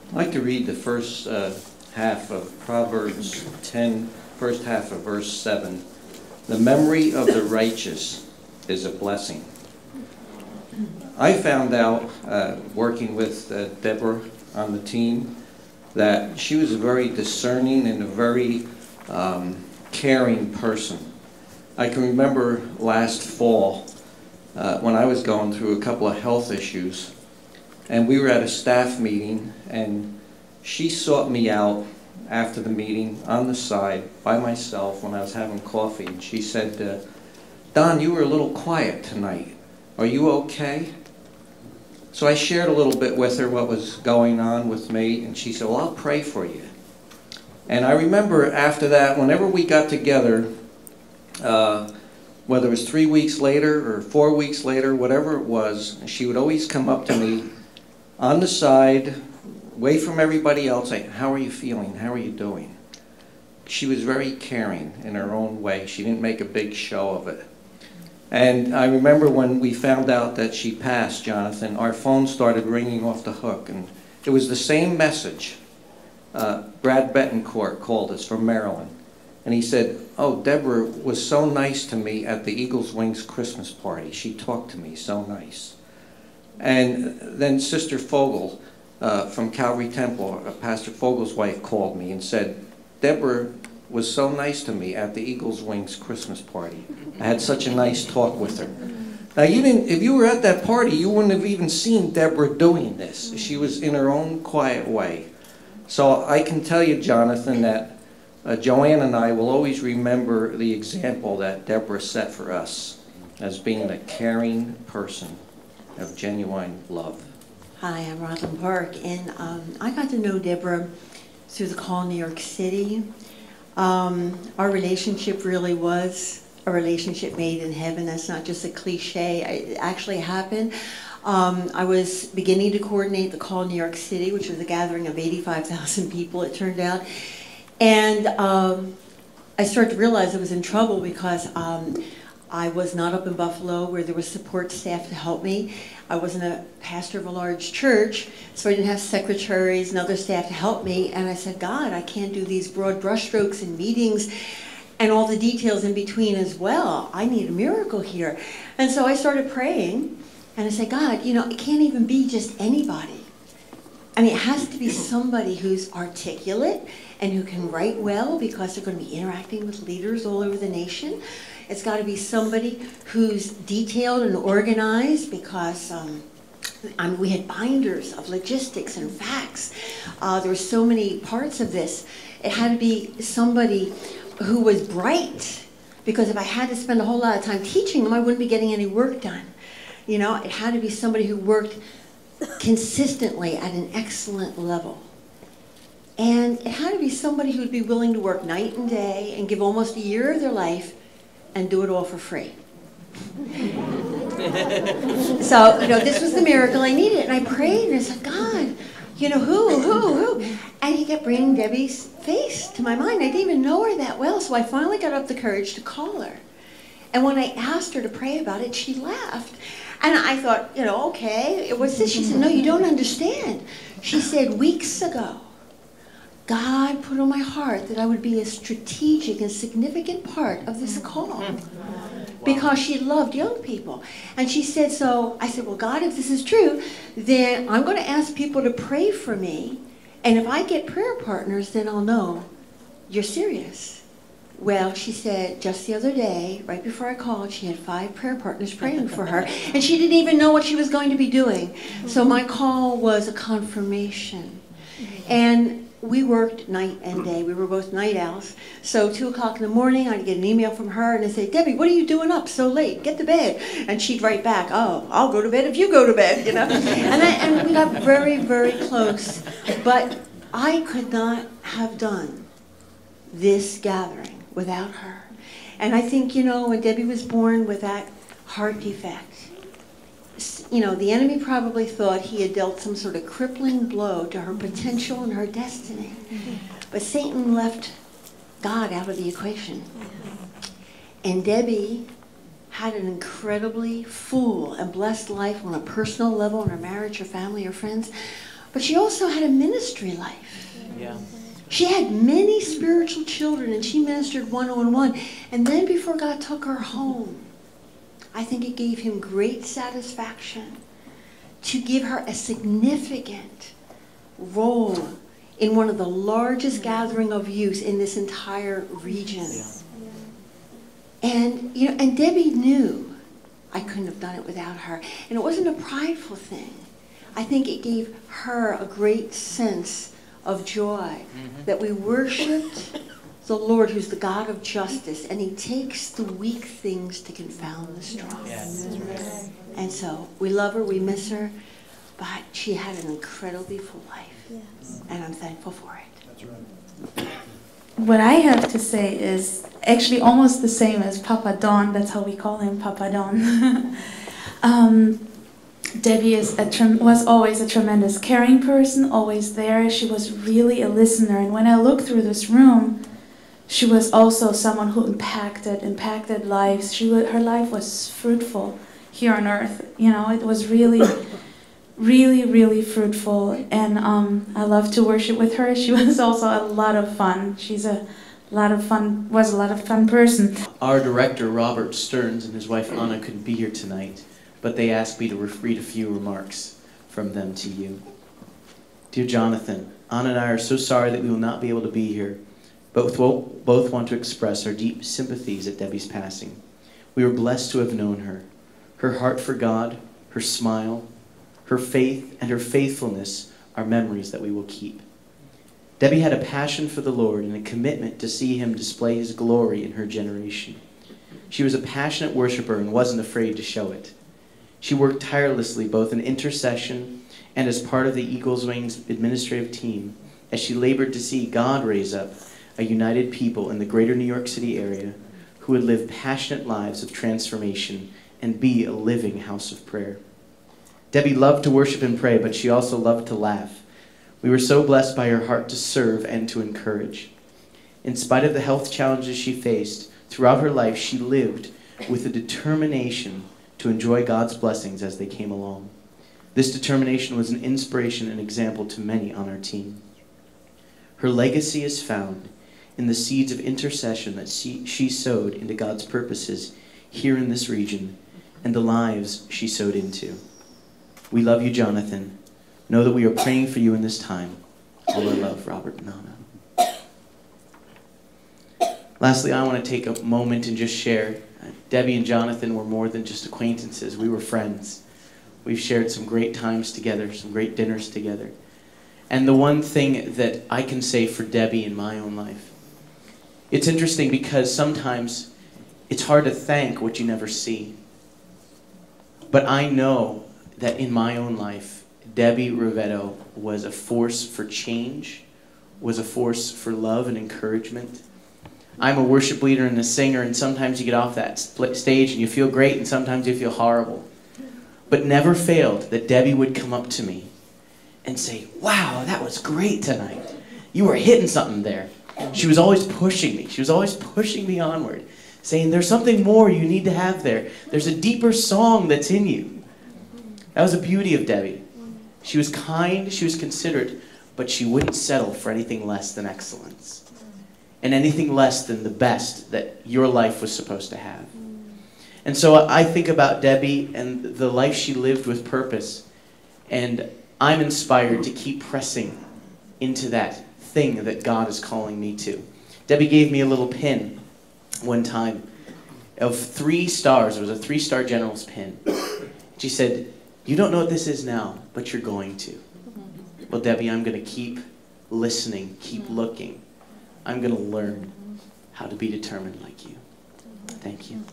I'd like to read the first half of Proverbs 10, first half of verse 7. The memory of the righteous is a blessing. I found out, working with Deborah on the team, that she was a very discerning and a very caring person. I can remember last fall when I was going through a couple of health issues, and we were at a staff meeting, and she sought me out after the meeting on the side by myself when I was having coffee, and she said, Don, you were a little quiet tonight. Are you okay? So I shared a little bit with her what was going on with me, and she said, well, I'll pray for you. And I remember after that, whenever we got together, whether it was 3 weeks later or 4 weeks later, whatever it was, she would always come up to me on the side, away from everybody else, saying, how are you feeling? How are you doing? She was very caring in her own way. She didn't make a big show of it. And I remember when we found out that she passed, Jonathan, our phone started ringing off the hook. And it was the same message. Brad Betancourt called us from Maryland. And he said, oh, Deborah was so nice to me at the Eagles Wings Christmas party. She talked to me so nice. And then Sister Fogel from Calvary Temple, Pastor Fogel's wife, called me and said, Deborah was so nice to me at the Eagles Wings Christmas party. I had such a nice talk with her. Now, if you were at that party, you wouldn't have even seen Deborah doing this. She was in her own quiet way. So I can tell you, Jonathan, that Joanne and I will always remember the example that Deborah set for us as being a caring person of genuine love. Hi, I'm Roslyn Park, and I got to know Deborah through the call in New York City. Our relationship really was a relationship made in heaven. That's not just a cliche. It actually happened. I was beginning to coordinate the call in New York City, which was a gathering of 85,000 people, it turned out. And I started to realize I was in trouble because I was not up in Buffalo where there was support staff to help me. I wasn't a pastor of a large church, so I didn't have secretaries and other staff to help me. And I said, God, I can't do these broad brushstrokes and meetings and all the details in between as well. I need a miracle here. And so I started praying, and I said, God, you know, it can't even be just anybody. I mean, it has to be somebody who's articulate and who can write well because they're going to be interacting with leaders all over the nation. It's got to be somebody who's detailed and organized because we had binders of logistics and facts. There were so many parts of this. It had to be somebody who was bright because if I had to spend a whole lot of time teaching them, I wouldn't be getting any work done. You know, it had to be somebody who worked consistently at an excellent level. And it had to be somebody who would be willing to work night and day and give almost a year of their life and do it all for free. So, you know, this was the miracle I needed. And I prayed and I said, God, you know, who? And he kept bringing Debbie's face to my mind. I didn't even know her that well. So I finally got up the courage to call her. And when I asked her to pray about it, she laughed. And I thought, you know, okay, what's this? She said, no, you don't understand. She said, weeks ago, God put on my heart that I would be a strategic and significant part of this call because she loved young people. And she said, so I said, well, God, if this is true, then I'm going to ask people to pray for me. And if I get prayer partners, then I'll know you're serious. Well, she said just the other day, right before I called, she had 5 prayer partners praying for her. And she didn't even know what she was going to be doing. So my call was a confirmation. And we worked night and day. We were both night owls. So 2 o'clock in the morning, I'd get an email from her and I'd say, Debbie, what are you doing up so late? Get to bed. And she'd write back, oh, I'll go to bed if you go to bed, you know. And we got very, very close. But I could not have done this gathering without her. And I think, you know, when Debbie was born with that heart defect, you know, the enemy probably thought he had dealt some sort of crippling blow to her potential and her destiny. But Satan left God out of the equation. And Debbie had an incredibly full and blessed life on a personal level, in her marriage, her family, her friends. but she also had a ministry life. Yeah. She had many spiritual children, and she ministered one-on-one. And then before God took her home, I think it gave him great satisfaction to give her a significant role in one of the largest gathering of youth in this entire region. And, you know, and Debbie knew I couldn't have done it without her. And it wasn't a prideful thing. I think it gave her a great sense of joy that we worshiped the Lord, who's the God of justice, and he takes the weak things to confound the strong. Yes, that's right. And so we love her, we miss her, but she had an incredibly full life. Yes. And I'm thankful for it. That's right. What I have to say is actually almost the same as Papa Don. That's how we call him, Papa Don. Debbie was always a tremendous caring person, always there. She was really a listener. And when I look through this room, she was also someone who impacted lives. Her life was fruitful here on earth. You know, it was really, really, really fruitful. And I love to worship with her. She was also a lot of fun. Was a lot of fun person. Our director, Robert Stearns, and his wife Anna couldn't be here tonight, but they asked me to read a few remarks from them to you. Dear Jonathan, Anna and I are so sorry that we will not be able to be here. Both want to express our deep sympathies at Debbie's passing. We were blessed to have known her. Her heart for God, her smile, her faith, and her faithfulness are memories that we will keep. Debbie had a passion for the Lord and a commitment to see him display his glory in her generation. She was a passionate worshiper and wasn't afraid to show it. She worked tirelessly both in intercession and as part of the Eagles Wings administrative team as she labored to see God raise up a united people in the greater New York City area who would live passionate lives of transformation and be a living house of prayer. Debbie loved to worship and pray, but she also loved to laugh. We were so blessed by her heart to serve and to encourage. In spite of the health challenges she faced, throughout her life she lived with a determination to enjoy God's blessings as they came along. This determination was an inspiration and example to many on our team. Her legacy is found in the seeds of intercession that she sowed into God's purposes here in this region and the lives she sowed into. We love you, Jonathan. Know that we are praying for you in this time. All our love, Robert and Anna. Lastly, I want to take a moment and just share. Debbie and Jonathan were more than just acquaintances. We were friends. We've shared some great times together, some great dinners together. And the one thing that I can say for Debbie in my own life, it's interesting because sometimes it's hard to thank what you never see. But I know that in my own life, Debbie Rovetto was a force for change, was a force for love and encouragement. I'm a worship leader and a singer, and sometimes you get off that stage and you feel great, and sometimes you feel horrible. But never failed that Debbie would come up to me and say, wow, that was great tonight. You were hitting something there. She was always pushing me. She was always pushing me onward, saying, there's something more you need to have there. There's a deeper song that's in you. That was the beauty of Debbie. She was kind, she was considerate, but she wouldn't settle for anything less than excellence and anything less than the best that your life was supposed to have. And so I think about Debbie and the life she lived with purpose, and I'm inspired to keep pressing into that thing that God is calling me to. Debbie gave me a little pin one time of 3 stars. It was a 3-star general's pin. She said, you don't know what this is now, but you're going to. Well, Debbie, I'm going to keep listening, keep looking. I'm going to learn how to be determined like you. Thank you.